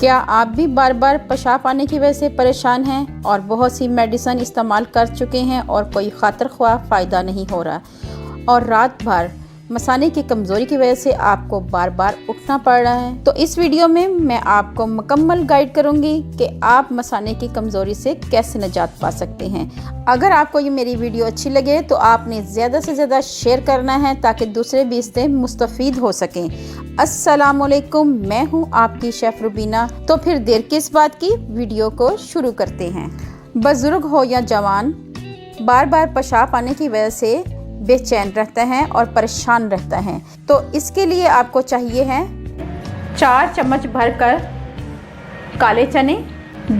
क्या आप भी बार बार पेशाब आने की वजह से परेशान हैं और बहुत सी मेडिसिन इस्तेमाल कर चुके हैं और कोई खातिर ख्वाह फ़ायदा नहीं हो रहा, और रात भर मसाने की कमज़ोरी की वजह से आपको बार बार उठना पड़ रहा है? तो इस वीडियो में मैं आपको मुकम्मल गाइड करूंगी कि आप मसाने की कमज़ोरी से कैसे निजात पा सकते हैं। अगर आपको ये मेरी वीडियो अच्छी लगे तो आपने ज़्यादा से ज़्यादा शेयर करना है ताकि दूसरे भी इससे मुस्तफ़ीद हो सकें। अस्सलामुअलैकुम, मैं हूँ आपकी शेफ़ रुबीना। तो फिर देर किस बात की, वीडियो को शुरू करते हैं। बुज़ुर्ग हो या जवान, बार बार पेशाब आने की वजह से बेचैन रहता है और परेशान रहता है। तो इसके लिए आपको चाहिए है 4 चम्मच भरकर काले चने,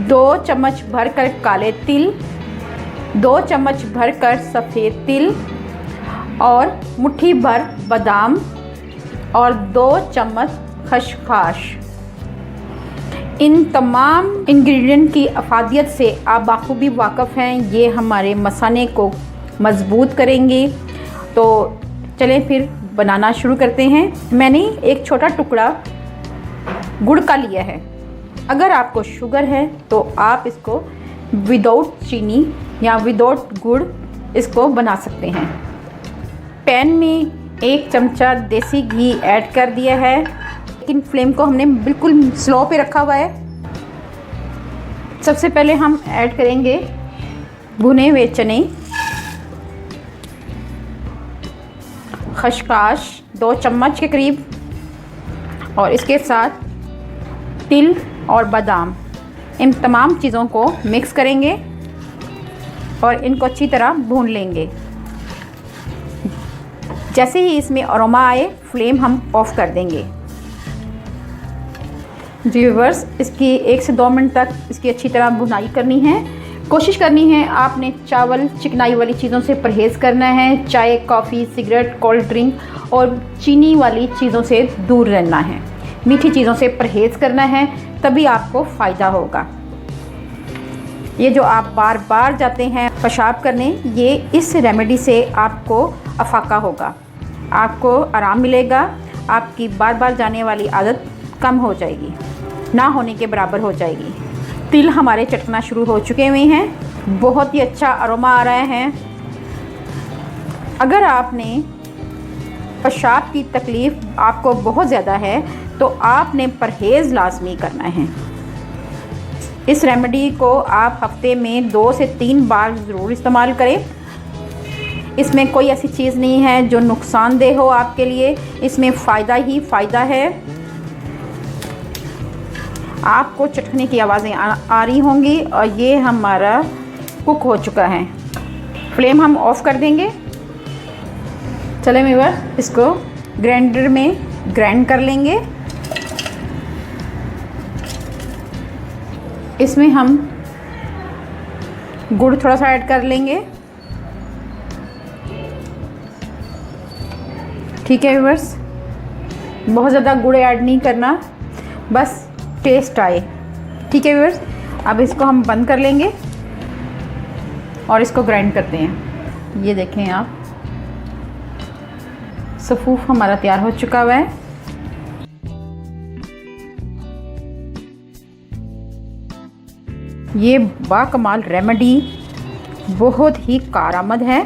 2 चम्मच भरकर काले तिल, 2 चम्मच भरकर सफ़ेद तिल और मुट्ठी भर बादाम और 2 चम्मच खसखस। इन तमाम इंग्रेडिएंट की अफादियत से आप बाखूबी वाकिफ़ हैं। ये हमारे मसाने को मज़बूत करेंगे। तो चलें फिर बनाना शुरू करते हैं। मैंने एक छोटा टुकड़ा गुड़ का लिया है। अगर आपको शुगर है तो आप इसको विदाउट चीनी या विदाउट गुड़ इसको बना सकते हैं। पैन में 1 चमचा देसी घी ऐड कर दिया है, लेकिन फ्लेम को हमने बिल्कुल स्लो पे रखा हुआ है। सबसे पहले हम ऐड करेंगे भुने हुए चने, खसखस 2 चम्मच के करीब, और इसके साथ तिल और बादाम। इन तमाम चीज़ों को मिक्स करेंगे और इनको अच्छी तरह भून लेंगे। जैसे ही इसमें अरोमा आए फ्लेम हम ऑफ कर देंगे। जी व्यूअर्स, इसकी 1 से 2 मिनट तक इसकी अच्छी तरह भुनाई करनी है। कोशिश करनी है आपने चावल चिकनाई वाली चीज़ों से परहेज़ करना है। चाय, कॉफ़ी, सिगरेट, कोल्ड ड्रिंक और चीनी वाली चीज़ों से दूर रहना है। मीठी चीज़ों से परहेज़ करना है, तभी आपको फ़ायदा होगा। ये जो आप बार बार जाते हैं पेशाब करने, ये इस रेमेडी से आपको अफाका होगा, आपको आराम मिलेगा। आपकी बार बार जाने वाली आदत कम हो जाएगी, ना होने के बराबर हो जाएगी। तिल हमारे चटकना शुरू हो चुके हुए हैं, बहुत ही अच्छा अरोमा आ रहा है। अगर आपने पेशाब की तकलीफ़ आपको बहुत ज़्यादा है तो आपने परहेज़ लाजमी करना है। इस रेमेडी को आप हफ्ते में 2 से 3 बार ज़रूर इस्तेमाल करें। इसमें कोई ऐसी चीज़ नहीं है जो नुकसानदेह हो आपके लिए, इसमें फ़ायदा ही फ़ायदा है। आपको चटकने की आवाज़ें आ रही होंगी और ये हमारा कुक हो चुका है। फ्लेम हम ऑफ़ कर देंगे। चलें व्यूअर, इसको ग्राइंडर में ग्राइंड कर लेंगे। इसमें हम गुड़ थोड़ा सा ऐड कर लेंगे। ठीक है व्यूअर्स, बहुत ज़्यादा गुड़ ऐड नहीं करना, बस टेस्ट आए। ठीक है व्यूअर्स, अब इसको हम बंद कर लेंगे और इसको ग्राइंड करते हैं। ये देखें आप, सफ़ूफ हमारा तैयार हो चुका हुआ है। ये बाकमाल रेमेडी बहुत ही कारआमद है।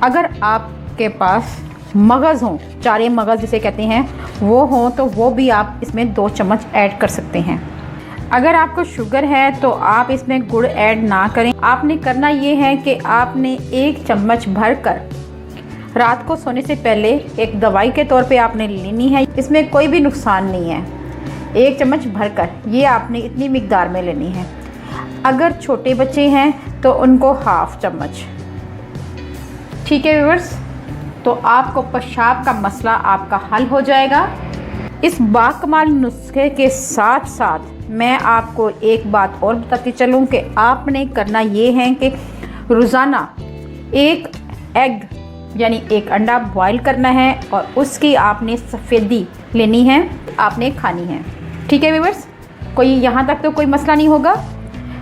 अगर आपके पास मगज़ हों, चारे मगज़ जिसे कहते हैं, वो हों तो वो भी आप इसमें 2 चम्मच ऐड कर सकते हैं। अगर आपको शुगर है तो आप इसमें गुड़ ऐड ना करें। आपने करना ये है कि आपने 1 चम्मच भरकर रात को सोने से पहले एक दवाई के तौर पे आपने लेनी है। इसमें कोई भी नुकसान नहीं है। 1 चम्मच भरकर ये आपने इतनी मिकदार में लेनी है। अगर छोटे बच्चे हैं तो उनको 1/2 चम्मच। ठीक है व्यूअर्स, तो आपको पेशाब का मसला आपका हल हो जाएगा। इस बाकमाल नुस्खे के साथ साथ मैं आपको एक बात और बताती चलूँ कि आपने करना ये है कि रोज़ाना 1 एग यानी 1 अंडा बॉईल करना है और उसकी आपने सफ़ेदी लेनी है, आपने खानी है। ठीक है व्यूअर्स, कोई यहाँ तक तो कोई मसला नहीं होगा।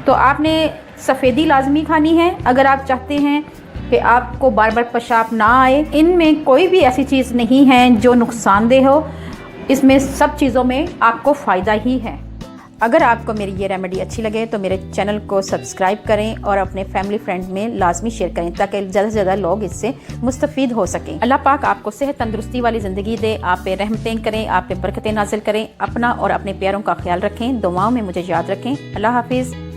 तो आपने सफ़ेदी लाजमी खानी है अगर आप चाहते हैं कि आपको बार बार पेशाब ना आए। इनमें कोई भी ऐसी चीज़ नहीं है जो नुकसानदेह हो, इसमें सब चीज़ों में आपको फ़ायदा ही है। अगर आपको मेरी ये रेमेडी अच्छी लगे तो मेरे चैनल को सब्सक्राइब करें और अपने फैमिली फ्रेंड में लाजमी शेयर करें ताकि ज़्यादा से ज़्यादा लोग इससे मुस्तफ़ीद हो सकें। अल्लाह पाक आपको सेहत तंदुरुस्ती वाली ज़िंदगी दे, आप पे रहमतें करें, आप पे बरकतें नाज़िल करें। अपना और अपने प्यारों का ख्याल रखें, दुआओं में मुझे याद रखें। अल्लाह हाफिज़।